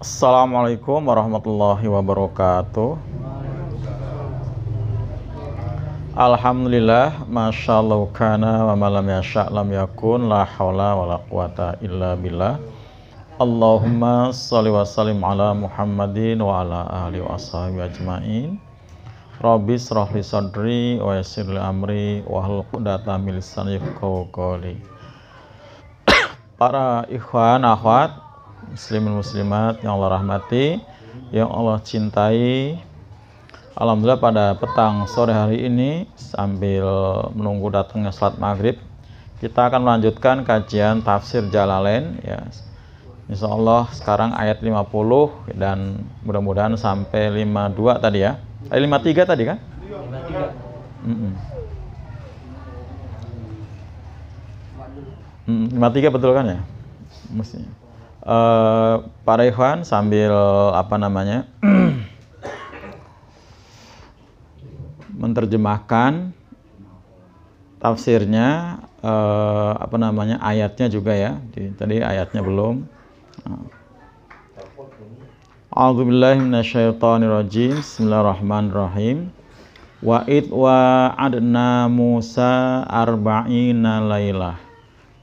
Assalamualaikum warahmatullahi wabarakatuh. Alhamdulillah, masyaallah kana wa ma lam yasha' lam yakun, la haula wala quwata illa billah. Allahumma shalli wa sallim ala Muhammadin wa ala alihi wa ashabihi ajmain. Rabbi shrah li sadri wa yassir li amri wahlul 'uqdatam min lisani yafqahu qawli. Para ikhwan akhwat muslimin muslimat yang Allah rahmati, yang Allah cintai, alhamdulillah pada petang sore hari ini sambil menunggu datangnya salat maghrib, kita akan melanjutkan kajian tafsir Jalalain ya. Insyaallah sekarang ayat 50 dan mudah-mudahan sampai 52 tadi ya. 53 tadi kan? 53 betul kan ya? Mestinya. Para ikhwan sambil menerjemahkan tafsirnya, ayatnya juga ya. Tadi ayatnya belum. A'udzubillahi minasyaitonirrajim. Bismillahirrahmanirrahim. Wa id wa adna Musa arba'ina lailah.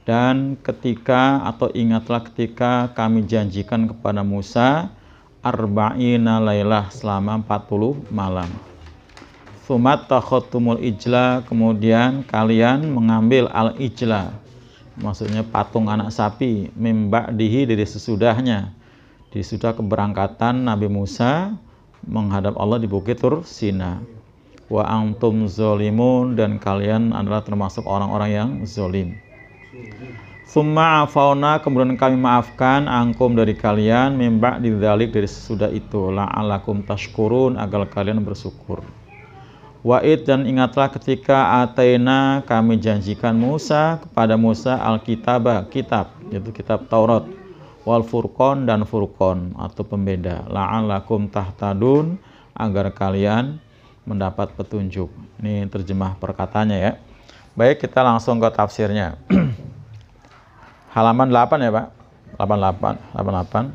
Dan ketika atau ingatlah ketika kami janjikan kepada Musa arba'ina lailah, selama 40 malam. Tsumat takhatumul ijla, kemudian kalian mengambil al-ijla, maksudnya patung anak sapi, mimba'dihi, dari sesudahnya, di sudah keberangkatan Nabi Musa menghadap Allah di Bukit Tur Sina. Wa antum zolimun, dan kalian adalah termasuk orang-orang yang zolim. Summa afauna, kemudian kami maafkan angkum dari kalian, mimba didzalik, dari sesudah itu, la'alakum tashkurun, agar kalian bersyukur. Wa'id, dan ingatlah ketika ataina, kami janjikan Musa, kepada Musa al-kitabah, kitab, yaitu kitab Taurat, wal furqon, dan furqon atau pembeda, la'alakum tahtadun, agar kalian mendapat petunjuk. Ini terjemah perkataannya ya. Baik, kita langsung ke tafsirnya. Halaman 8 ya Pak, 88.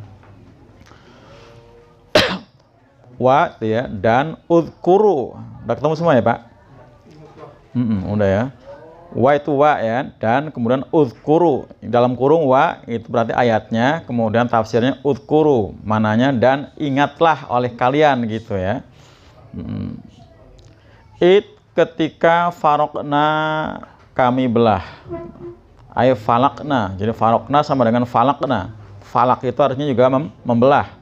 Wa ya, dan udhkuru, udah ketemu semua ya Pak? Udah ya. Wa itu wa ya, dan kemudian udhkuru, dalam kurung wa itu berarti ayatnya, kemudian tafsirnya udhkuru, mananya dan ingatlah oleh kalian gitu ya. Ketika farokna, kami belah. Ayo falakna, jadi farokna sama dengan falakna. Falak itu artinya juga membelah.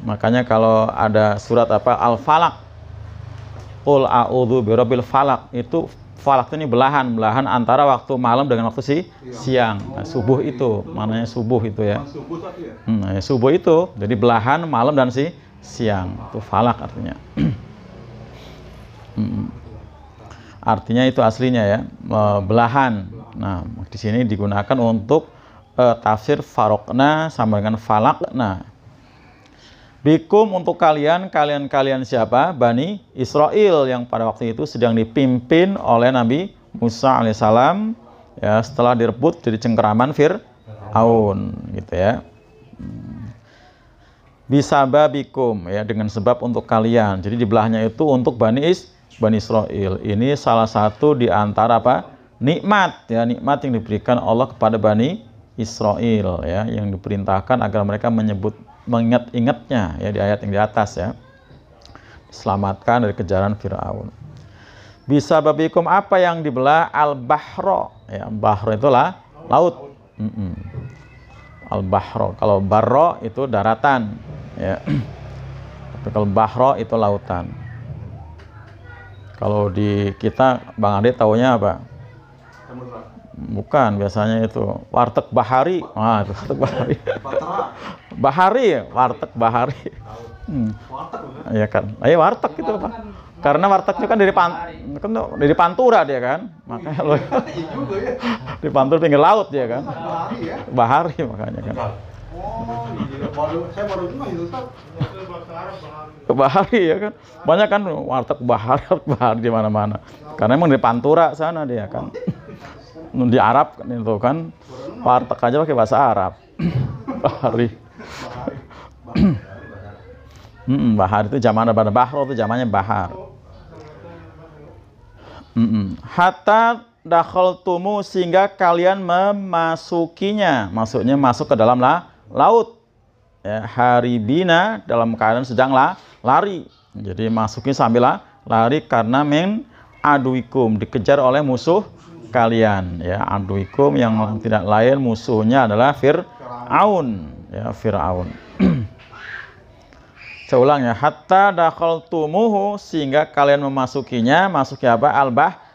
Makanya kalau ada surat al-falak, qul a'udzu birabbil falak, itu falak ini belahan antara waktu malam dengan waktu siang. Nah, subuh itu, maknanya subuh itu ya. Subuh itu, jadi belahan malam dan siang. Itu falak artinya. Artinya itu aslinya ya, belahan. Nah, di sini digunakan untuk tafsir farokna sama dengan falakna. Bikum, untuk kalian siapa? Bani Israel, yang pada waktu itu sedang dipimpin oleh Nabi Musa alaihissalam ya, setelah direbut dari cengkeraman Fir'aun gitu ya. Bisababikum ya, dengan sebab untuk kalian. Jadi dibelahnya itu untuk Bani Israel. Ini salah satu di antara nikmat ya, nikmat yang diberikan Allah kepada Bani Israel ya, yang diperintahkan agar mereka mengingat-ingatnya ya, di ayat yang di atas ya. Diselamatkan dari kejaran Fir'aun. Bisa babikum, apa yang dibelah? Al-bahro ya, bahro itulah laut. Al-bahro, kalau barro itu daratan ya. Tapi kalau bahro itu lautan. Kalau di kita Bang Ade taunya apa? Bukan, biasanya itu warteg bahari. Itu warteg bahari. Bahari ya, warteg bahari. Iya kan? Ayo warteg itu Pak. Karena wartegnya kan dari Pantura dia kan. Makanya lo di Pantura pinggir laut dia kan. Bahari makanya kan. Saya baru juga itu bahari ya kan. Banyak kan warteg bahari di mana-mana. Karena emang di Pantura sana dia kan. Di Arab itu kan warteg aja pakai bahasa Arab. Bahari. Bahar itu zamannya pada bahro itu zamannya bahar. Hatta dakhaltumu sehingga kalian memasukinya, maksudnya masuk ke dalam laut. Ya, haribina dalam keadaan sedang lari. Jadi masukin sambil lari karena men aduikum dikejar oleh musuh kalian. Ya, aduikum yang tidak lain musuhnya adalah Fir'aun. Ya, Fir'aun. Saya ulang ya, hatta dakhaltumuhu sehingga kalian memasukinya, masuki apa?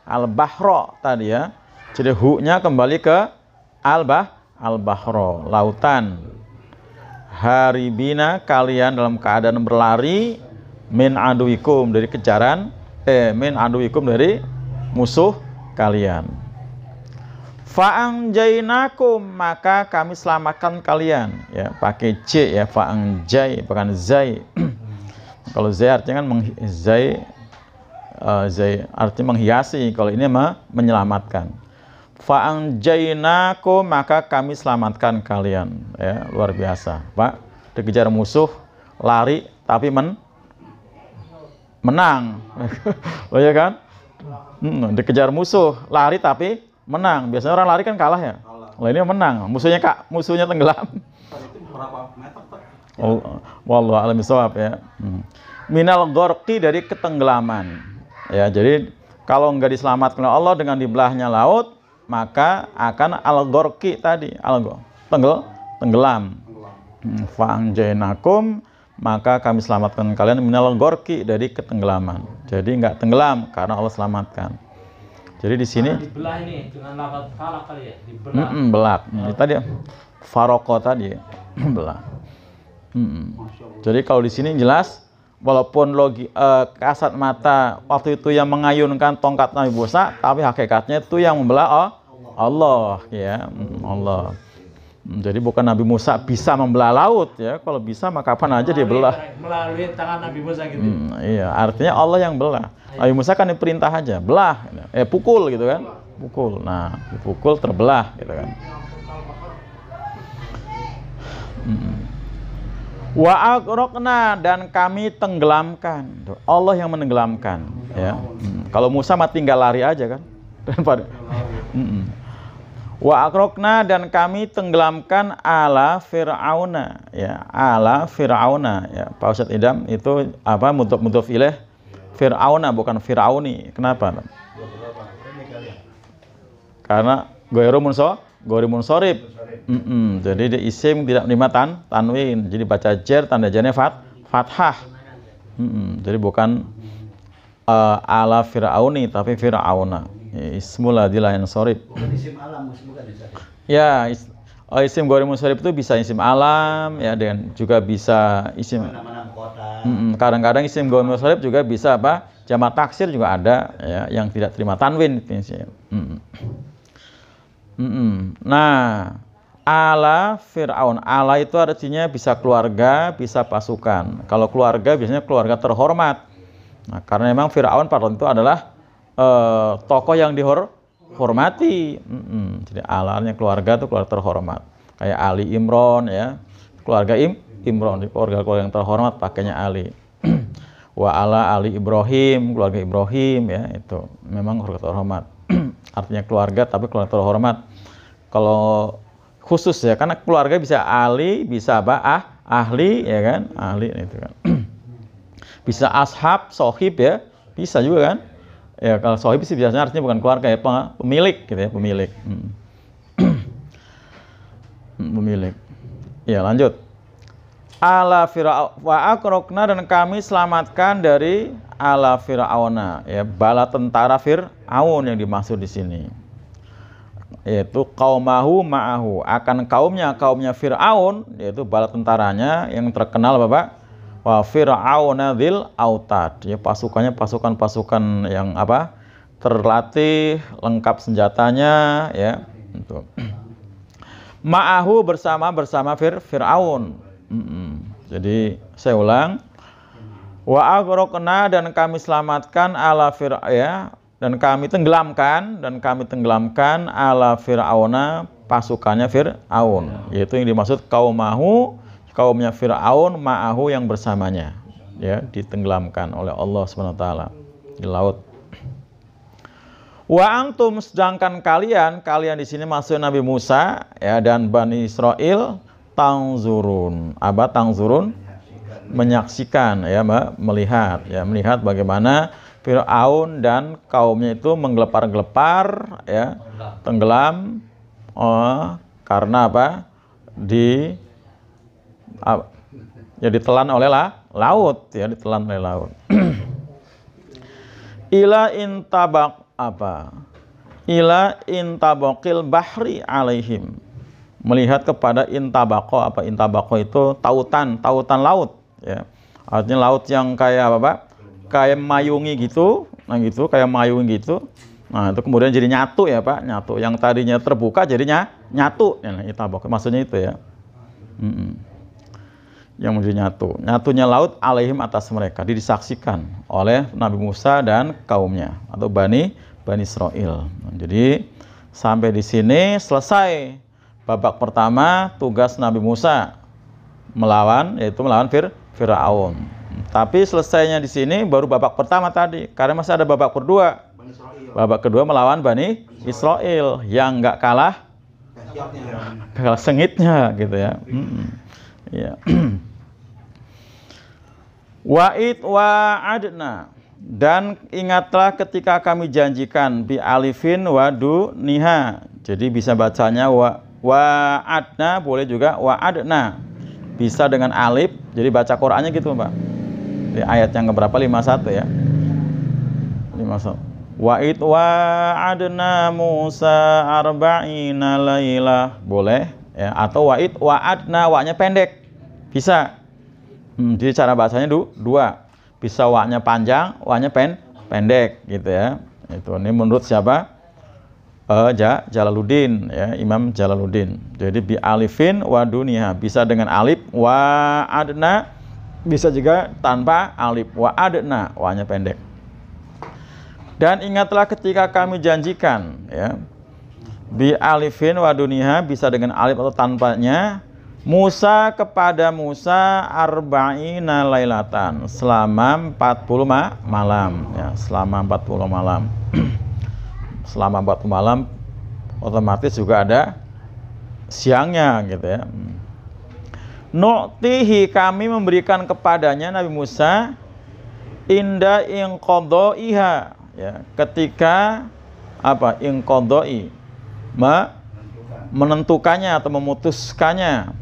Al-bahro tadi ya. Jadi hu-nya kembali ke al-bahro, lautan. Haribina kalian dalam keadaan berlari min aduikum dari kejaran min aduikum dari musuh kalian. Fa'anjainakum maka kami selamatkan kalian ya, pakai j ya, fa'anjai bukan zai. Kalau zai artinya kan zai artinya menghiasi, kalau ini menyelamatkan. Fa'anjainakum maka kami selamatkan kalian ya, luar biasa Pak, dikejar musuh lari tapi menang. Oh ya kan, dikejar musuh lari tapi menang. Biasanya orang lari kan kalah ya. Lah ini menang. Musuhnya tenggelam. Berapa meter? Oh, wallahu a'lam bishawab ya. Minal gharqi dari ketenggelaman. Ya, jadi kalau enggak diselamatkan oleh Allah dengan dibelahnya laut, maka akan al-gharqi tadi, tenggelam. Fa'anjainakum maka kami selamatkan kalian minal gharqi dari ketenggelaman. Jadi enggak tenggelam karena Allah selamatkan. Jadi di sini dibelah ini dengan lafaz falak kali ya, dibelah. Belak. Tadi faroko tadi belah. Jadi kalau di sini jelas walaupun kasat mata waktu itu yang mengayunkan tongkat Nabi Musa, tapi hakikatnya itu yang membelah Allah ya, Allah. Jadi bukan Nabi Musa bisa membelah laut ya, kalau bisa maka kapan aja dia belah. Melalui tangan Nabi Musa gitu. Iya, artinya Allah yang belah. Nabi Musa kan diperintah aja, belah, pukul gitu kan, pukul. Nah, dipukul terbelah gitu kan. Wa agrokna dan kami tenggelamkan. Allah yang menenggelamkan. Ya. Kalau Musa mah tinggal lari aja kan. Wa agrokna dan kami tenggelamkan ala Fir'auna. Ya, ala Fir'auna. Ya, Pak Ustadz Idam itu apa? Mudhof ilaih Fir'auna bukan Fir'auni. Kenapa? Karena ghairu munsorib. Jadi dia isim tidak menerima tanwin. Jadi baca jer tanda jarnya fathah. Jadi bukan ala Fir'auni tapi Fir'auna. Ismul ladzi la yansorib. Isim alam bukan ya, isim ghairu munsorib itu bisa isim alam ya, dan juga bisa isim nama-nama kota. Kadang-kadang isim ghairu munsorib juga bisa apa? Jamak taksir juga ada ya, yang tidak terima tanwin. Nah, ala Fir'aun. Ala itu artinya bisa keluarga, bisa pasukan. Kalau keluarga biasanya keluarga terhormat. Nah, karena memang Fir'aun pada waktu itu adalah tokoh yang dihormati. Jadi alanya keluarga itu keluarga terhormat. Kayak Ali Imron ya. Keluarga Imron, keluarga yang terhormat pakainya Ali. Wa ala Ali Ibrahim, keluarga Ibrahim ya, itu memang keluarga terhormat. Artinya keluarga tapi keluarga terhormat. Kalau khusus ya, karena keluarga bisa Ali, bisa apa? Ahli ya kan? Ahli itu kan. Bisa ashab, sohib ya, bisa juga kan? Ya kalau sohib sih biasanya artinya bukan keluarga ya, pemilik gitu ya, pemilik. Pemilik. Ya lanjut. Ala Fir'aun wa akrokna dan kami selamatkan dari ala Fir'auna ya, bala tentara Fir'aun yang dimaksud di sini. Yaitu qaumahu ma'ahu, akan kaumnya Fir'aun, yaitu bala tentaranya yang terkenal Bapak, wa Fir'auna dzil autad ya, pasukan yang apa? Terlatih, lengkap senjatanya ya, itu. Ma'ahu bersama Fir'aun. Jadi saya ulang, wa agrokna dan kami selamatkan ala Fir'aun ya, dan kami tenggelamkan ala Fir'auna pasukannya Fir'aun, yaitu yang dimaksud kaumahu kaumnya Fir'aun ma'ahu yang bersamanya, ya, ditenggelamkan oleh Allah SWT di laut. Wa antum, sedangkan kalian di sini maksud Nabi Musa, ya, dan Bani Israel, tangzurun, tangzurun, menyaksikan, ya, melihat, ya, melihat bagaimana Fir'aun dan kaumnya itu menggelepar-gelepar, ya, tenggelam, karena apa? Ya, ditelan oleh laut, ya, ditelan oleh laut. Ila intabaqil bahri alaihim, melihat kepada intabaqo. Intabaqo itu tautan laut, ya, artinya laut yang kayak kayak mayungi gitu, kayak mayungi gitu. Nah, itu kemudian jadi nyatu, ya Pak, nyatu. Yang tadinya terbuka jadinya nyatu, ya, intabaqo maksudnya itu, ya. Yang menjadi nyatunya laut alaihim, atas mereka, disaksikan oleh Nabi Musa dan kaumnya atau Bani Israel. Jadi sampai di sini selesai babak pertama tugas Nabi Musa melawan Fir'aun. Tapi selesainya di sini baru babak pertama tadi, karena masih ada babak kedua. Babak kedua melawan Bani Israel yang nggak kalah sengitnya, gitu, ya. Ya. Wa'id wa'adna, dan ingatlah ketika kami janjikan, bi alifin wadu niha. Jadi bisa bacanya wa'adna, boleh juga wa'adna, bisa dengan alif. Jadi baca Qur'annya gitu, Pak. Di ayat yang keberapa? 51, ya. 51. Wa'id wa'adna Musa arba'ina lailah, boleh, ya. Atau wa'id wa'adna, wa-nya pendek, bisa. Jadi cara bahasanya dua, bisa wa-nya panjang, wa-nya pendek, gitu, ya. Itu ini menurut siapa? Jalaluddin, ya, Imam Jalaluddin. Jadi bi alifin wa dunia, bisa dengan alif, wa adna, bisa juga tanpa alif, wa adna, wa-nya pendek. Dan ingatlah ketika kami janjikan, ya, bi alifin wa dunia, bisa dengan alif atau tanpanya, Musa kepada Musa arba'ina lailatan, selama 40 malam, ya, selama 40 malam. Selama 40 malam otomatis juga ada siangnya, gitu, ya. Nu'tihi, kami memberikan kepadanya Nabi Musa inda inqadaiha, ya, ketika inqadai, menentukannya atau memutuskannya,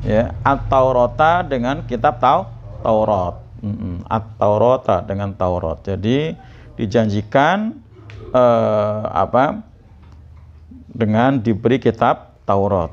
ya, at-Taurata dengan kitab Taurat, at-Taurata dengan Taurat. Jadi dijanjikan dengan diberi kitab Taurat.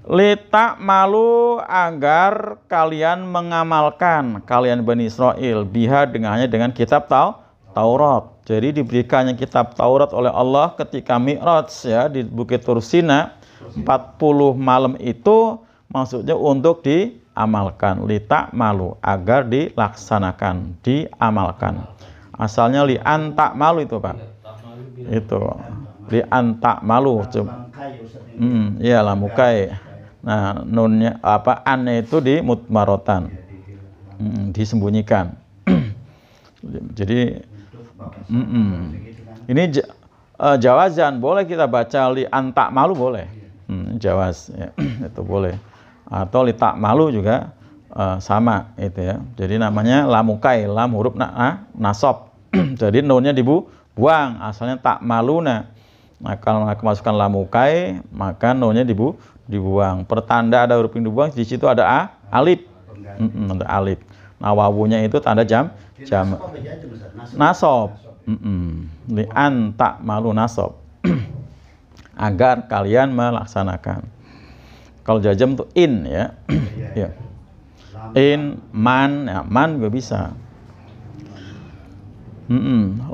Litak malu, agar kalian mengamalkan, kalian Bani Israel, biha dengannya, dengan kitab Taurat. Jadi diberikannya kitab Taurat oleh Allah ketika Mi'raj, ya, di Bukit Tursina. 40 malam itu maksudnya untuk diamalkan, litak malu, agar dilaksanakan, diamalkan. Asalnya li antak malu itu, Pak. Itu li antak malu. Iya, lamukai. Nah, nunnya annya itu di mutmarotan, disembunyikan. Jadi ini jawazan, boleh kita baca li antak malu, boleh. Jawaz, ya, itu boleh. Atau li tak malu juga sama, itu, ya. Jadi namanya lamukai, lam huruf nasab. Jadi nunnya dibuang, asalnya tak maluna. Nah, kalau masukkan lamukai, maka nunnya dibuang. Pertanda ada huruf yang dibuang, di situ ada alif. Ada alif. Nah, wawunya itu tanda jam nasab. Li an tak malu nasab. Agar kalian melaksanakan. Kalau jajam itu in, ya. Ya. In, man, ya, man juga bisa.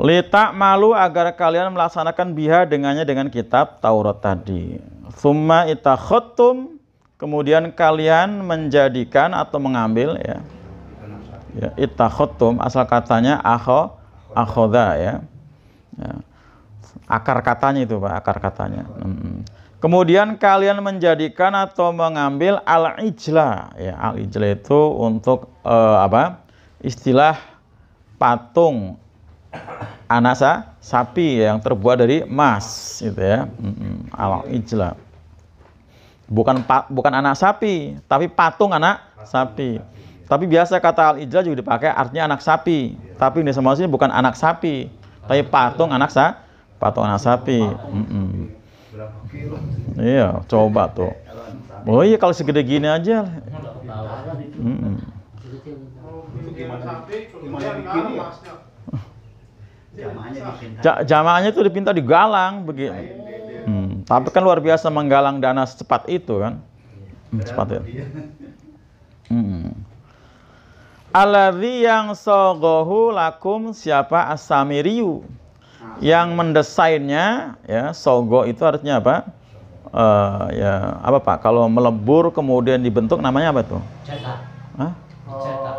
Litak malu, agar kalian melaksanakan biha dengannya, dengan kitab Taurat tadi. Summa itakhotum, kemudian kalian menjadikan atau mengambil, ya. Ya, itakhotum, asal katanya akhoda, ya. Ya. Akar katanya itu, Pak, akar katanya. Kemudian kalian menjadikan atau mengambil al-ijla. Ya, al-ijla itu untuk apa? Istilah patung anak sapi yang terbuat dari emas, gitu ya. Al-ijla. Bukan anak sapi, tapi patung anak sapi. Tapi biasa kata al-ijla juga dipakai artinya anak sapi. Tapi ini semua sini bukan anak sapi, tapi patung anak sapi. Iya, coba tuh. Oh iya, kalau segede gini aja. Jamaahnya itu dipinta digalang begini. Tapi kan luar biasa menggalang dana secepat itu kan. Cepat itu. Alladzi yang sogohu lakum, siapa? As-Samiriyu, yang mendesainnya. Ya, sogo itu artinya apa? Ya apa Pak? Kalau melebur kemudian dibentuk namanya apa tuh? Cetak. Hah? Cetak.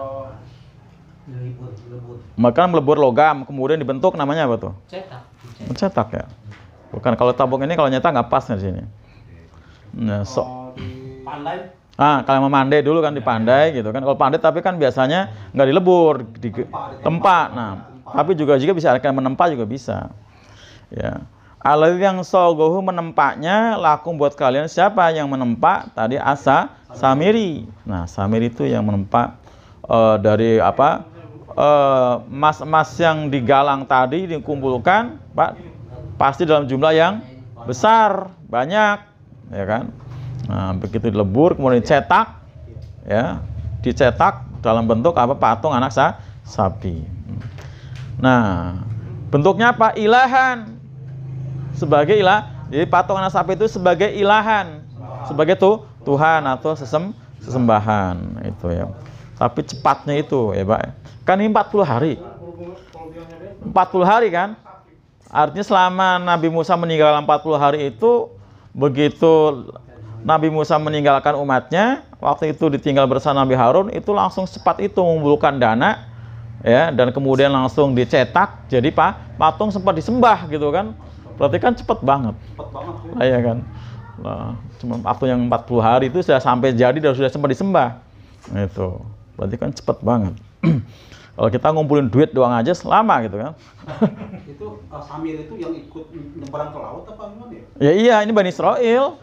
Maka melebur logam kemudian dibentuk namanya apa tuh? Cetak. Mencetak ya. Bukan, kalau tabung ini kalau nyetak nggak pas di sini. Nah, Pandai. kalau memandai dulu kan dipandai gitu kan. Kalau pandai tapi kan biasanya nggak dilebur, di tempat. Nah, tapi juga bisa akan menempa juga bisa. Ya. Alladzi yang sogohu, menempaknya, lakum buat kalian. Siapa yang menempa? Tadi Samiri. Nah, Samiri itu yang menempa dari apa? Emas-emas yang digalang tadi dikumpulkan, Pak, pasti dalam jumlah yang besar, banyak, ya kan? Nah, begitu dilebur kemudian dicetak, ya, dicetak dalam bentuk apa? Patung anak sapi. Nah, bentuknya apa? Ilahan, sebagai ilah. Jadi patung anak sapi itu sebagai ilahan, sebagai Tuhan atau sesembahan itu ya. Tapi cepatnya itu ya Pak. Kan ini 40 hari. 40 hari kan? Artinya selama Nabi Musa meninggal 40 hari itu, begitu Nabi Musa meninggalkan umatnya, waktu itu ditinggal bersama Nabi Harun, itu langsung cepat itu mengumpulkan dana, ya, dan kemudian langsung dicetak. Jadi patung sempat disembah gitu kan. Berarti kan cepat banget. Iya kan. Nah, cuma waktu yang 40 hari itu sudah sampai jadi dan sudah sempat disembah. Itu. Berarti kan cepat banget. Kalau kita ngumpulin duit doang aja lama gitu kan. Itu Samir itu yang ikut nyebrang ke laut apa gimana ya? Ya iya, ini Bani Israel.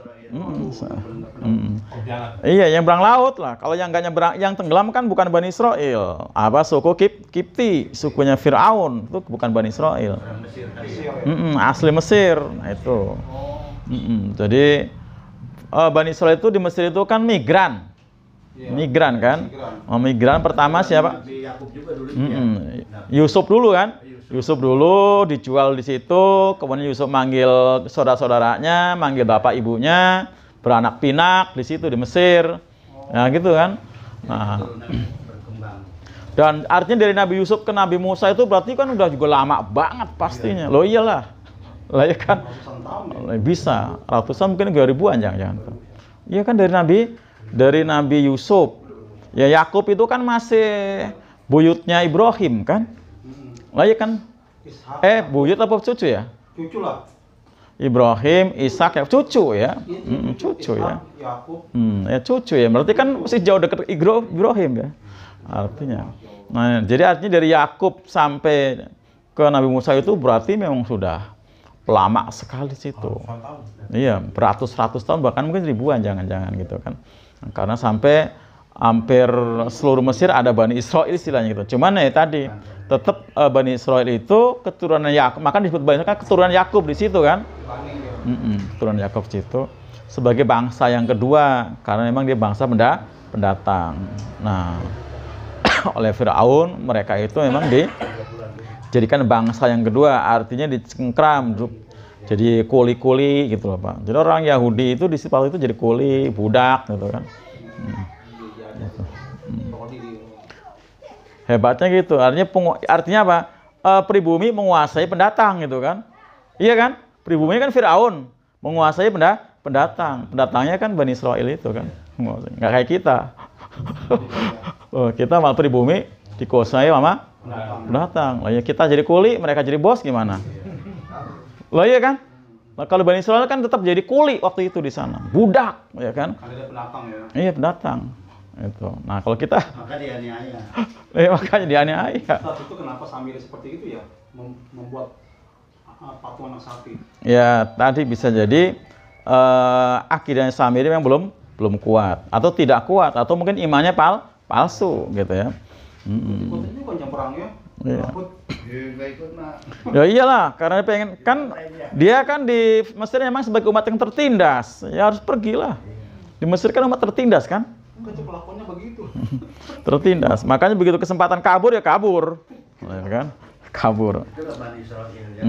Iya, yang nyebrang laut lah. Kalau yang nggak nyebrang, yang tenggelam kan bukan Bani Israel. Apa suku Kipti, sukunya Fir'aun, itu bukan Bani Israel. Asli Mesir. Nah itu. Jadi Bani Israel itu di Mesir itu kan migran. Migran kan? Migran pertama siapa? Yusuf dulu kan? Yusuf dulu dijual di situ, kemudian Yusuf manggil saudara-saudaranya, manggil bapak ibunya, beranak pinak di situ di Mesir. Nah, gitu kan? Nah. Dan artinya dari Nabi Yusuf ke Nabi Musa itu berarti kan udah juga lama banget pastinya. Loh iyalah. Lah ya kan? Bisa ratusan mungkin 2000-an jangan-jangan. Iya kan dari Nabi Yusuf. Ya Yakub itu kan masih buyutnya Ibrahim kan? Lah ya kan? Buyut apa cucu ya? Cucu lah. Ibrahim, Ishak, ya cucu ya. Cucu ya. Ya cucu ya. Berarti kan masih jauh dekat Ibrahim ya. Artinya. Nah, jadi artinya dari Yakub sampai ke Nabi Musa itu berarti memang sudah lama sekali situ. Iya, beratus-ratus tahun, bahkan mungkin ribuan, jangan-jangan gitu kan. Karena sampai hampir seluruh Mesir ada Bani Israel istilahnya gitu. Cuman ya tadi tetap Bani Israel itu keturunan Yakub, maka disebut Bani Israel kan keturunan Yakub di situ kan. Keturunan Yakub situ sebagai bangsa yang kedua, karena memang dia bangsa pendatang. Nah, oleh Fir'aun mereka itu memang dijadikan bangsa yang kedua, artinya dicengkram, jadi kuli-kuli gitu loh Pak. Jadi orang Yahudi itu di situ itu jadi kuli, budak gitu kan. Hebatnya gitu. Artinya apa? Pribumi menguasai pendatang gitu kan. Iya kan? Pribumi kan Firaun menguasai pendatang. Pendatangnya kan Bani Israel itu kan. Nggak kayak kita. Kita malah pribumi dikuasai sama pendatang. Lah ya kita jadi kuli, mereka jadi bos gimana? Lah iya kan? Nah, kalau Bani Israil kan tetap jadi kuli waktu itu di sana, budak, ya kan? Kan ada pendatang ya. Iya, pendatang. Itu. Nah, kalau kita Maka dianiaya. makanya dianiaya. Saat itu kenapa Samiri seperti itu ya? Membuat patung anak sapi. Ya, tadi bisa jadi akidahnya Samiri memang belum kuat atau tidak kuat atau mungkin imannya palsu gitu ya. Ikut juga jam perangnya. Iya. Nggak ikut mah. Ya iyalah, karena dia pengen kan dia kan di Mesir memang sebagai umat yang tertindas, ya harus pergilah. Di Mesir kan umat tertindas kan? Enggak tuh pelakunya begitu. Tertindas. Makanya begitu kesempatan kabur ya kabur. Ya kan? Kabur. Itulah Bani Israil ya.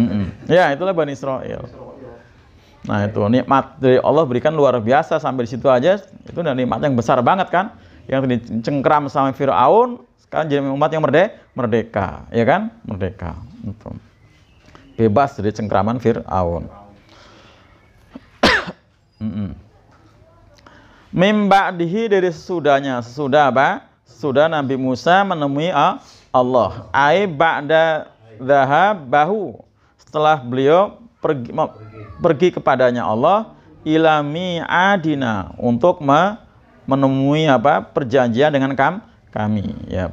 Ya, itulah Bani Israil. Nah, itu nikmat dari Allah berikan luar biasa sampai di situ aja. Itu udah nikmat yang besar banget kan? Yang dicengkram sama Firaun, sekarang jadi umat yang merdeka, ya kan? Merdeka. Itu. Bebas dari cengkraman Firaun. Mimba'dihi dari sesudahnya. Sesudah apa? Sesudah Nabi Musa menemui Allah. Ai ba'da dhahabahu. Setelah beliau pergi kepadanya Allah ila mi'adina untuk menemui apa? Perjanjian dengan kami. Ya,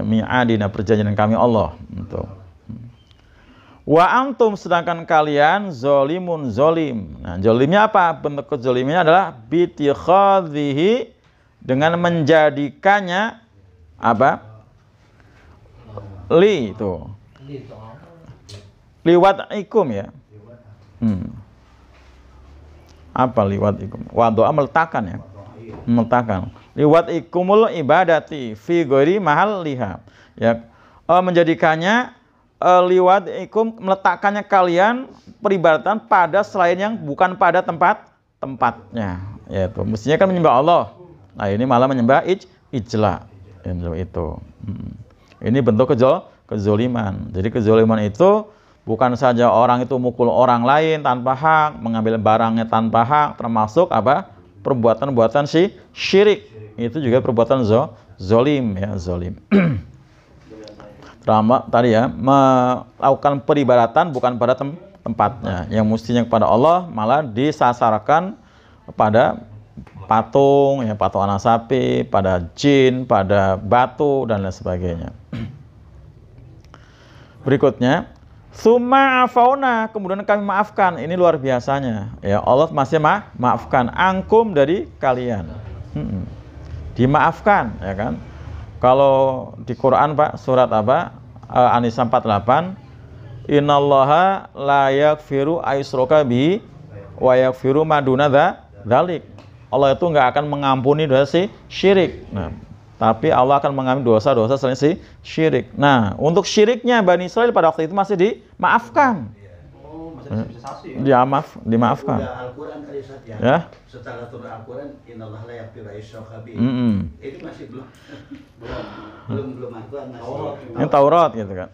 mi'adina perjanjian dengan kami Allah untuk. Wa antum sedangkan kalian zolimun zolim. Nah, zolimnya apa? Bentuk kezolimnya adalah bitikhadhihi dengan menjadikannya apa? Itu. Liwat ikum ya. Apa liwat ikum? Wadu'a meletakkan ya. Meletakkan. Liwat ikumul ibadati fi ghairi mahal liha. Ya, menjadikannya liwat ikum meletakkannya kalian peribadatan pada selain yang bukan pada tempatnya, yaitu mestinya kan menyembah Allah. Nah, ini malah menyembah ijla. Itu. Ini bentuk kezoliman. Jadi kezoliman itu bukan saja orang itu mukul orang lain tanpa hak, mengambil barangnya tanpa hak, termasuk apa? Perbuatan-perbuatan syirik. Itu juga perbuatan zolim ya, zolim. Tadi ya, melakukan peribadatan bukan pada tempatnya, yang mestinya kepada Allah malah disasarkan pada patung, ya, patung anak sapi, pada jin, pada batu dan lain sebagainya. Berikutnya, summa afauna, kemudian kami maafkan. Ini luar biasanya, ya Allah masih maafkan angkum dari kalian, dimaafkan, ya kan? Kalau di Quran Pak, surat apa? An-Nisa 48, innallaha la yaghfiru aysyraka bihi wa yaghfiru ma duna dzalik. Allah itu nggak akan mengampuni dosa syirik. Nah, tapi Allah akan mengampuni dosa-dosa selain syirik. Nah, untuk syiriknya Bani Israil pada waktu itu masih dimaafkan. Masih ya? Dimaafkan. Al-Quran tadi ya. Ya. Setelah turun Al-Quran, innallaha la yaghfiru aysyraka bihi. Itu masih belum Al-Quran masih. Ini Taurat gitu kan.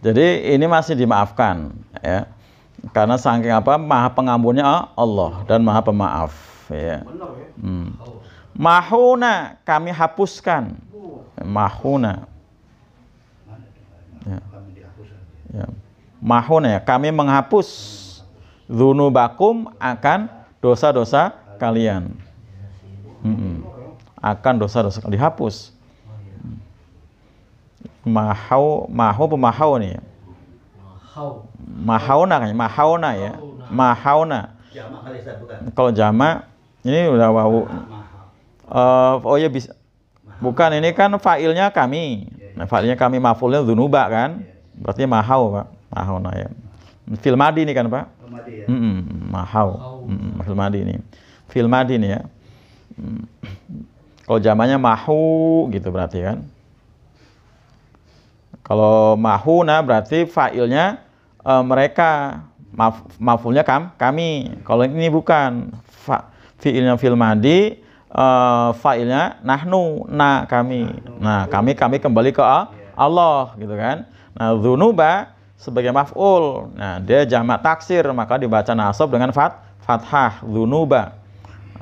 Jadi ini masih dimaafkan ya. Karena saking apa? Maha pengampunnya Allah dan Maha Pemaaf ya. Benar ya? Mahuna kami hapuskan. Mahuna. Ya. Ya. Mahuna ya, kami menghapus dzunubakum akan dosa-dosa kalian. Akan dosa-dosa kalian dihapus. Mahau nih ya. Mahauna kan, mahauna ya. Mahauna. Jamak kali Ustaz, bukan? Kalau jamak ini udah wau. Oh ya bisa. Bukan, ini kan fa'ilnya kami. Nah, fa'ilnya kami, maf'ulnya dzunuba kan. Berarti mahau, Pak. Mahauna ya. Fil madi ini kan, Pak? Madi ya. Mahau. Fil madi ini. Fil madi ini ya. Kalau jamaknya mahu gitu berarti kan. Kalau mahuna berarti fa'ilnya mereka, maf'ulnya kami. Kalau ini bukan, fi'ilnya fil madi, fa'ilnya nahnu, kami. Nah, kami kembali ke Allah gitu kan. Nah, dzunuba sebagai maf'ul. Nah, dia jamak taksir, maka dibaca nasab dengan fathah, dzunuba.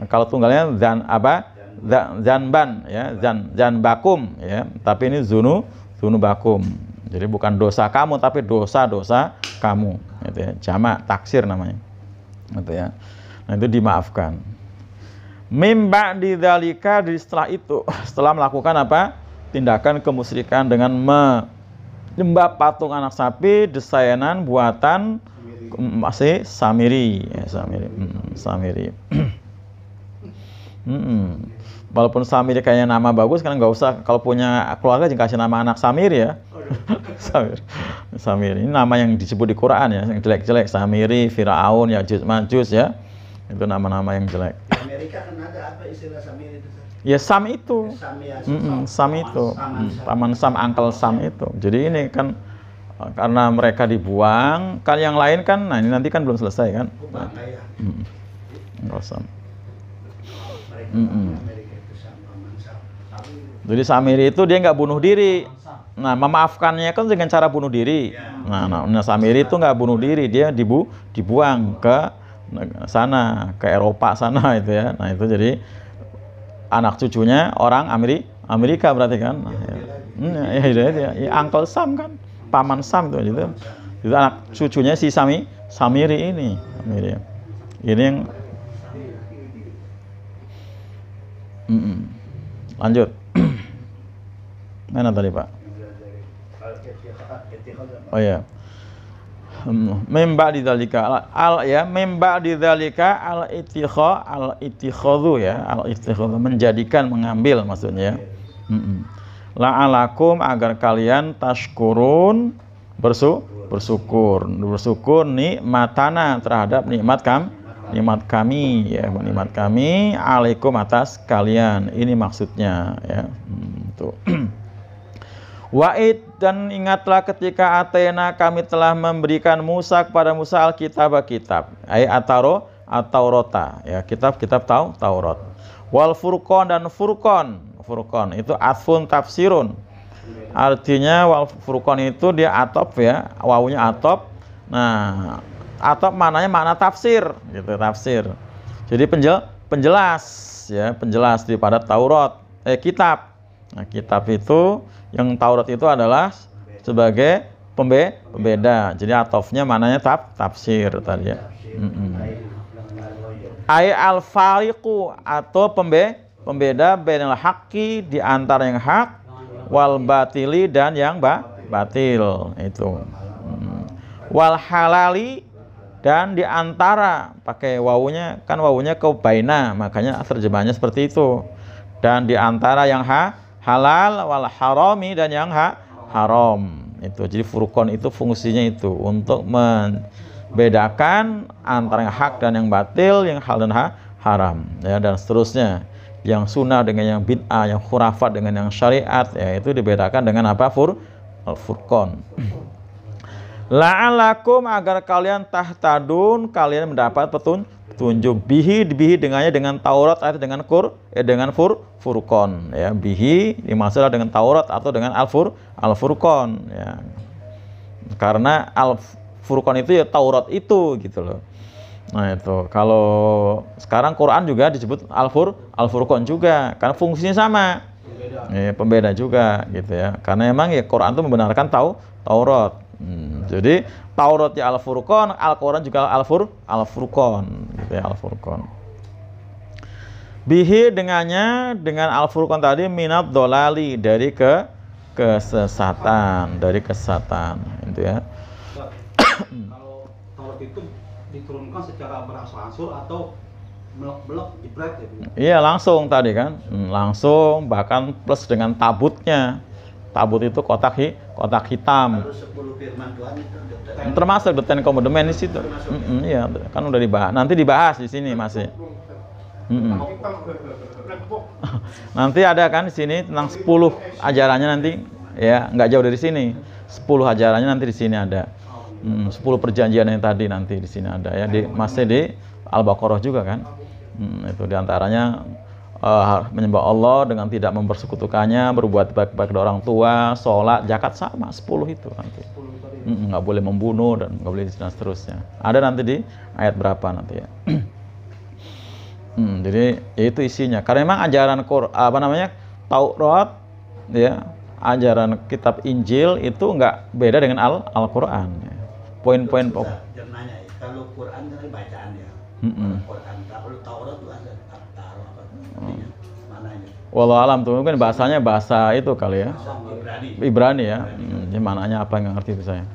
Kalau tunggalnya zanban ya, zanbakum ya. Tapi ini zunubakum. Jadi bukan dosa kamu tapi dosa-dosa kamu, gitu ya. Jamak taksir namanya, gitu ya. Nah itu dimaafkan. Mimba di dzalika, setelah itu, setelah melakukan apa? Tindakan kemusyrikan dengan menyembah patung anak sapi, desayanan buatan masih Samiri, ya, Samiri. Walaupun Samiri kayaknya nama bagus, kan nggak usah, kalau punya keluarga jangan kasih nama anak Samiri ya. Samiri ini nama yang disebut di Quran ya, yang jelek-jelek. Samiri, Firaun, Yajuj Majuj ya, itu nama-nama yang jelek. Di Amerika kan ada apa istilah Samiri itu? Ya Sam itu, Sam, ya, Sam itu, paman Sam, uncle Sam itu. Jadi ini kan karena mereka dibuang, kan yang lain kan, nah ini nanti kan belum selesai kan. Uncle Sam. Amerika itu Sam, paman Sam. Jadi Samiri itu dia nggak bunuh diri. Nah memaafkannya kan dengan cara bunuh diri. Nah Samiri itu nggak bunuh diri, dia dibuang ke sana, ke Eropa sana itu ya. Nah itu jadi anak cucunya orang Amerika berarti kan. Ya, Uncle Sam kan, paman Sam itu gitu. Itu anak cucunya si Samiri ini. Ini yang lanjut. Mana tadi Pak? Oh ya. Memba di dzalika memba di dzalika al-ittikhadhu ya, al-ittikhadhu menjadikan, mengambil maksudnya. La'alakum agar kalian tashkurun bersyukur nikmatana terhadap nikmat kami ya, nikmat kami alaikum atas kalian. Ini maksudnya ya. Tuh. Wa'id, dan ingatlah ketika atena kami telah memberikan Musa kepada Musa alkitab kitab Taurata ya, kitab Taurat, wal furqan dan furqan itu atfun tafsirun, artinya wal furqan itu dia atop ya, wawunya atop. Nah atop maknanya makna tafsir gitu, tafsir. Jadi penjelas ya, penjelas daripada Taurat kitab. Nah kitab itu, yang Taurat itu adalah sebagai pembeda. Jadi atofnya maknanya tafsir tadi ya. Ay al-fariqu atau pembeda bainal haqqi, di antara yang hak, wal batili dan yang batil itu. Wal halali, dan di antara, pakai wawunya kan, wawunya ke baina, makanya terjemahnya seperti itu. Dan di antara yang halal, wal harami, dan yang haram itu. Jadi furqan itu fungsinya itu untuk membedakan antara yang hak dan yang batil, yang halal dan haram ya, dan seterusnya. Yang sunnah dengan yang bid'ah, yang khurafat dengan yang syariat ya, itu dibedakan dengan apa? Furqan. La'alakum agar kalian tahtadun, kalian mendapat petunjuk, bihi dengannya, dengan Taurat atau dengan furqan ya. Bihi dimaksudnya dengan Taurat atau dengan al-furqan ya, karena al-furqan itu ya Taurat itu gitu loh. Nah itu kalau sekarang Quran juga disebut al-furqan juga, karena fungsinya sama ya, pembeda juga gitu ya, karena emang ya Quran itu membenarkan Taurat. Jadi Taurat ya al-furqan, Al-Quran juga al-furqan gitu ya, al-furqan. Bihi dengannya, dengan al-furqan tadi, minad dolali, dari kesesatan itu ya. Kalau Taurat itu diturunkan secara berangsur-angsur atau belok-belok jebret ya? Iya langsung tadi kan, langsung, bahkan plus dengan tabutnya. Tabut itu kotak hitam. Termasuk the Ten Commandments di situ. Iya, kan udah dibahas. Nanti dibahas di sini masih. Nanti ada kan di sini tentang 10 ajarannya nanti ya, nggak jauh dari sini. 10 ajarannya nanti di sini ada. 10 perjanjian yang tadi nanti di sini ada ya, masih di Al-Baqarah juga kan. Itu diantaranya menyembah Allah dengan tidak mempersekutukannya, berbuat baik kepada orang tua, sholat, zakat, sama 10 itu nanti. Nggak boleh membunuh dan nggak boleh dan seterusnya. Ada nanti di ayat berapa nanti ya. Jadi itu isinya. Karena memang ajaran Taurat ya, ajaran kitab Injil itu nggak beda dengan Al-Quran ya. poin-poin Jangan nanya ya. Kalau Quran kan bacaan ya. Quran. Kalau Taurat tuh ada taruh apa artinya? Mananya? Wallahu alam tuh mungkin bahasanya bahasa itu kali ya. Ibrani. Ibrani ya. Jadi mananya apa yang ngerti itu saya.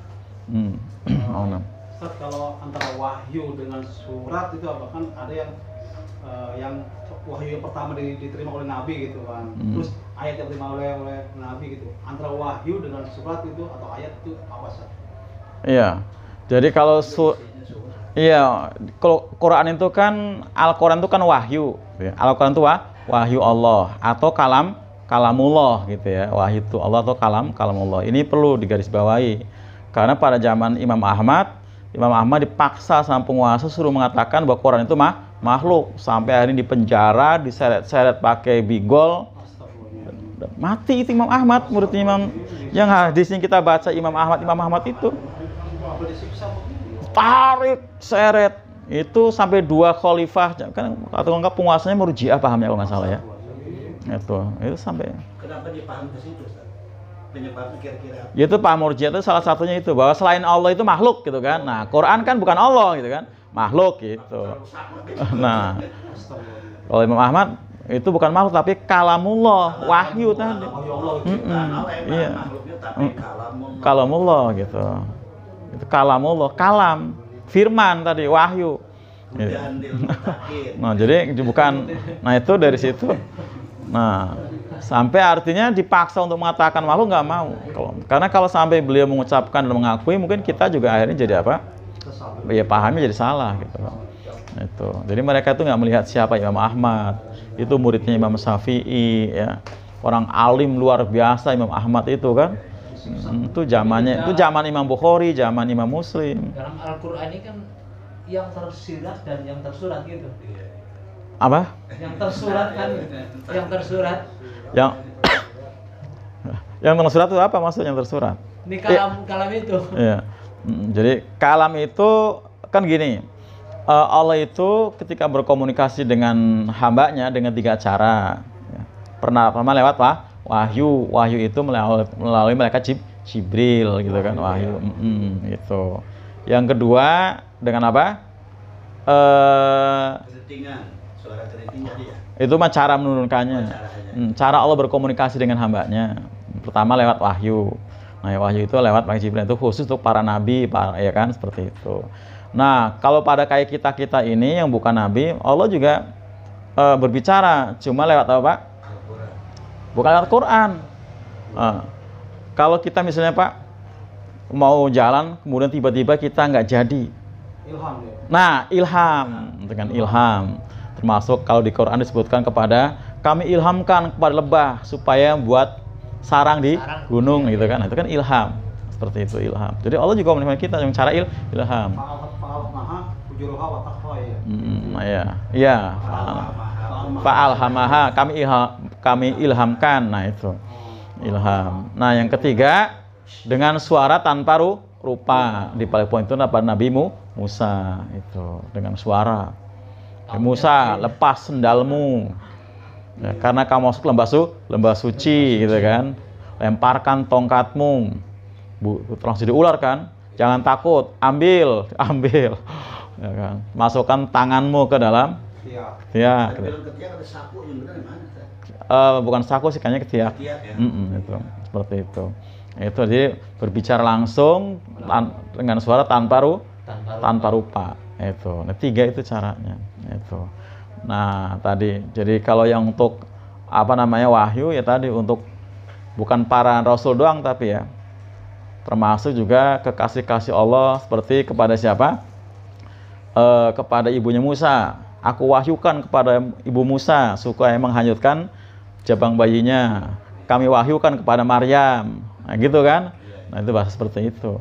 Ustaz, kalau antara wahyu dengan surat itu apa kan ada yang wahyu yang pertama diterima oleh Nabi gitu kan. Terus ayat yang diterima oleh Nabi gitu. Antara wahyu dengan surat itu atau ayat itu apa Ustaz? Iya. Jadi kalau kalau Quran itu kan Al-Quran itu kan wahyu. Al-Quran itu wahyu Allah atau kalamullah gitu ya. Wahyu itu Allah atau kalamullah. Ini perlu digarisbawahi. Karena pada zaman Imam Ahmad dipaksa sama penguasa suruh mengatakan bahwa Quran itu makhluk. Sampai akhirnya dipenjara, diseret-seret pakai bigol. Mati itu Imam Ahmad, murid Imam yang hadisnya kita baca Imam Ahmad itu. Tarik, seret. Itu sampai 2 khalifah kan atau enggak penguasanya Murji'ah pahamnya kalau nggak salah ya. Itu sampai. Kenapa dipaham ke situ, Ustaz? Penyebabnya kira-kira. Itu paham Murji'ah itu salah satunya itu bahwa selain Allah itu makhluk gitu kan. Nah, Quran kan bukan Allah gitu kan. Makhluk gitu. Nah, kalau Imam Ahmad itu bukan makhluk tapi kalamullah, wahyu tadi. Iya. Kalamullah gitu. Itu kalamullah, kalam, firman tadi, wahyu. Nah, jadi bukan, nah itu dari situ. Nah, sampai artinya dipaksa untuk mengatakan makhluk nggak mau. Karena kalau sampai beliau mengucapkan dan mengakui, mungkin kita juga akhirnya jadi apa? Ya pahamnya jadi salah gitu. Itu. Jadi mereka itu nggak melihat siapa Imam Ahmad. Itu muridnya Imam Syafi'i ya. Orang alim luar biasa Imam Ahmad itu kan. Itu zaman Imam Bukhari, zaman Imam Muslim. Dalam Al-Qur'an ini kan yang tersirat dan yang tersurat gitu. Apa? Yang tersurat kan, yang tersurat. Yang tersurat itu apa maksudnya yang tersurat? Ini kalam itu. Iya. Jadi kalam itu kan gini. Allah itu ketika berkomunikasi dengan hambanya dengan 3 cara. Pertama lewat wahyu. Wahyu itu melalui malaikat Jibril gitu kan, wahyu. Gitu. Yang kedua dengan apa? Suara keriting tadi ya. Itu mah cara menurunkannya. Cara Allah berkomunikasi dengan hambanya. Pertama lewat wahyu. Nah, wahyu itu lewat malaikat Jibril itu khusus untuk para nabi, ya kan, seperti itu. Nah, kalau pada kayak kita ini yang bukan nabi, Allah juga berbicara cuma lewat apa, Pak? Bukan lewat Quran. Kalau kita misalnya Pak mau jalan, kemudian tiba-tiba kita nggak jadi. Ilham ya. Nah, ilham dengan ilham. Termasuk kalau di Quran disebutkan kepada kami ilhamkan kepada lebah supaya buat sarang di gunung gitu kan. Nah, itu kan ilham. Seperti itu ilham. Jadi Allah juga menerima kita dengan cara ilham. Iya. Fa'alhamaha, kami ilhamkan. Nah, itu ilham. Nah, yang ketiga dengan suara tanpa rupa. Di paling poin itu Nabi Musa itu dengan suara. Musa, lepas sendalmu. Ya, karena kamu masuk lembah suci gitu kan. Lemparkan tongkatmu. Langsung diular kan. Jangan takut, ambil. Ya kan. Masukkan tanganmu ke dalam ketiak. Ketiak ada saku yang benar di mana? Bukan saku sih, kayaknya ketiak. Itu seperti itu. Itu jadi berbicara langsung dengan suara tanpa rupa. Itu. Nah, 3 itu caranya. Itu. Nah, tadi jadi kalau yang untuk wahyu ya tadi untuk bukan para rasul doang tapi ya termasuk juga kekasih-kasih Allah seperti kepada siapa? Kepada ibunya Musa. Aku wahyukan kepada ibu Musa supaya menghanyutkan jabang bayinya. Kami wahyukan kepada Maryam. Nah, gitu kan? Nah, itu bahasa seperti itu.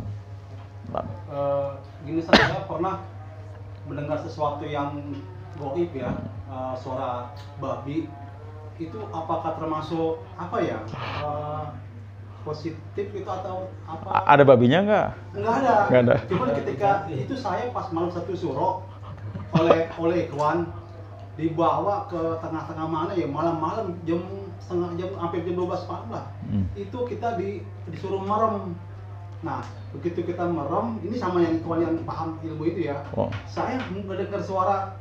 Gini saya pernah mendengar sesuatu yang gaib ya, suara babi itu apakah termasuk positif itu atau apa? Ada babinya nggak? Nggak ada. Cuma ketika itu saya pas malam satu suro oleh Ikhwan dibawa ke tengah-tengah mana ya, malam-malam hampir jam 12 malam lah. Itu kita disuruh merem Nah, begitu kita merem, ini sama yang kawan yang paham ilmu itu ya. Oh. Saya mendengar suara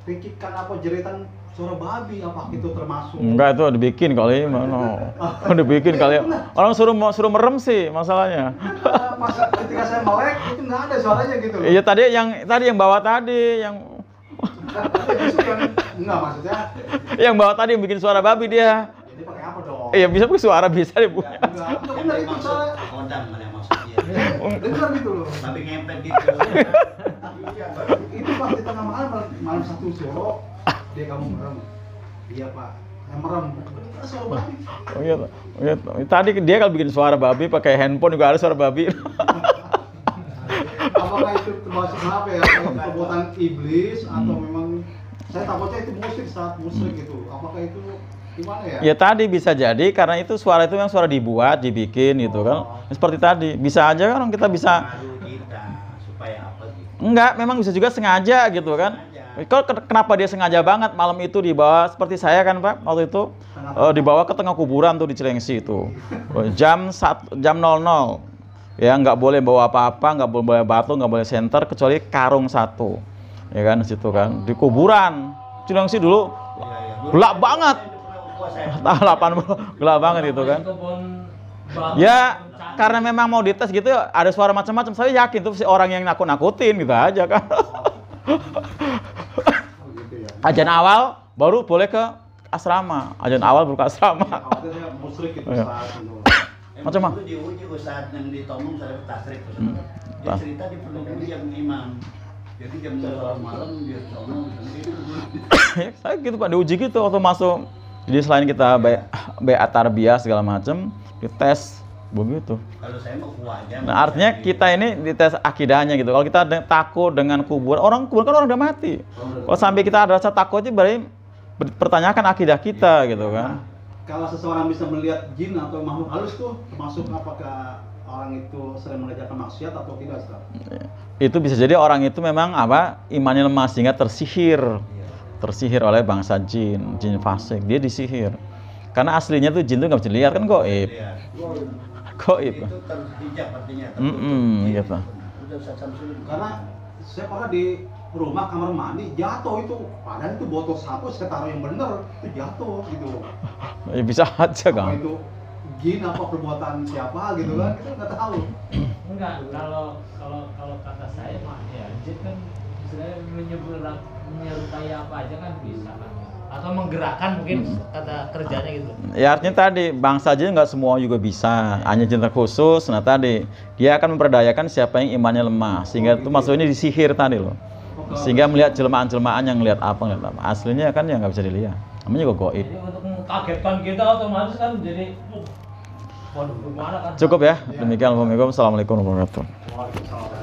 rikikan apa jeritan suara babi, apa itu termasuk? Enggak, itu dibikin kali mana. Dibikin kali. Orang suruh merem sih masalahnya. Pas ketika saya melek itu nggak ada suaranya gitu loh. Iya tadi yang bawa tadi yang Justru yang enggak maksudnya. yang bawa tadi yang bikin suara babi dia. Ini pakai apa dong? Iya bisa pakai suara bisa deh bu. Enggak benar itu maksud suara. kodam mana yang maksud dia. Dengar gitu loh. Babi ngempet gitu. Iya, Itu pas di tengah malam satu sore dia kamu merem. Iya pak, saya merem. Benar suara babi. Oh iya. Tadi dia kalau bikin suara babi pakai handphone juga ada suara babi. Apakah itu termasuk apa ya? Perbuatan iblis atau memang saya takutnya itu musik saat musik gitu. Apakah itu gimana ya? Ya tadi bisa jadi karena itu suara itu yang suara dibuat, dibikin gitu kan. Seperti tadi bisa aja kan kita bisa. Baru kita supaya apa gitu. Enggak, memang bisa juga sengaja gitu kan. Kenapa dia sengaja banget malam itu dibawa seperti saya kan Pak waktu itu dibawa ke tengah kuburan tuh di Cilengsi itu jam 00 ya nggak boleh bawa apa-apa, nggak boleh bawa batu, nggak boleh senter kecuali karung satu ya kan di situ kan di kuburan Cilengsi dulu gelap banget 80 gelap banget itu kan ya karena memang mau dites gitu ada suara macam-macam saya yakin tuh si orang yang nakut-nakutin gitu aja kan. Ajan awal baru boleh ke asrama. Ajan awal baru ke asrama. Khawatirnya musrik itu Iya. saat itu. Macam mana? Itu diuji saat yang ditomong saya tasrik. Dia cerita di penunggu yang imam. Jadi jam 12 malam dia tomong itu. Saya gitu Pak diuji gitu waktu masuk. Jadi selain kita BA tarbiyah segala macam, dites begitu. Kalau saya mau kuaja. Nah, artinya kita ini dites akidahnya gitu. Kalau kita takut dengan kubur kan orang udah mati. Kalau sampai kita ada rasa takutnya berarti pertanyakan akidah kita gitu kan. Kalau seseorang bisa melihat jin atau makhluk halus tuh termasuk apakah orang itu sering mengerjakan maksiat atau tidak, Ustaz? Itu bisa jadi orang itu memang imannya lemah sehingga tersihir oleh bangsa jin fasik, dia disihir. Karena aslinya tuh jin tuh nggak bisa dilihat kan goib. Goib. Itu terhijab artinya. Gitu. Karena saya pernah di rumah kamar mandi jatuh itu, padahal itu botol sapu saya taruh yang bener itu jatuh gitu. Ya bisa aja Apa kan. itu jin apa perbuatan siapa gitu kan kita nggak tahu. Enggak, kalau kata saya mah ya jin kan istilahnya menyerupai apa aja kan bisa kan. Atau menggerakkan mungkin kata kerjanya gitu. Ya artinya tadi bangsa jin nggak semua juga bisa, hanya jin terkhusus. Nah tadi dia akan memperdayakan siapa yang imannya lemah, sehingga itu maksudnya disihir tadi loh, sehingga melihat jelmaan-jelmaan yang ngelihat apa. Aslinya kan ya nggak bisa dilihat, namanya juga goib. Jadi untuk mengkagetkan kita otomatis kan jadi waduh gimana kan. Cukup ya, demikian. Assalamualaikum warahmatullahi wabarakatuh. Waalaikumsalam.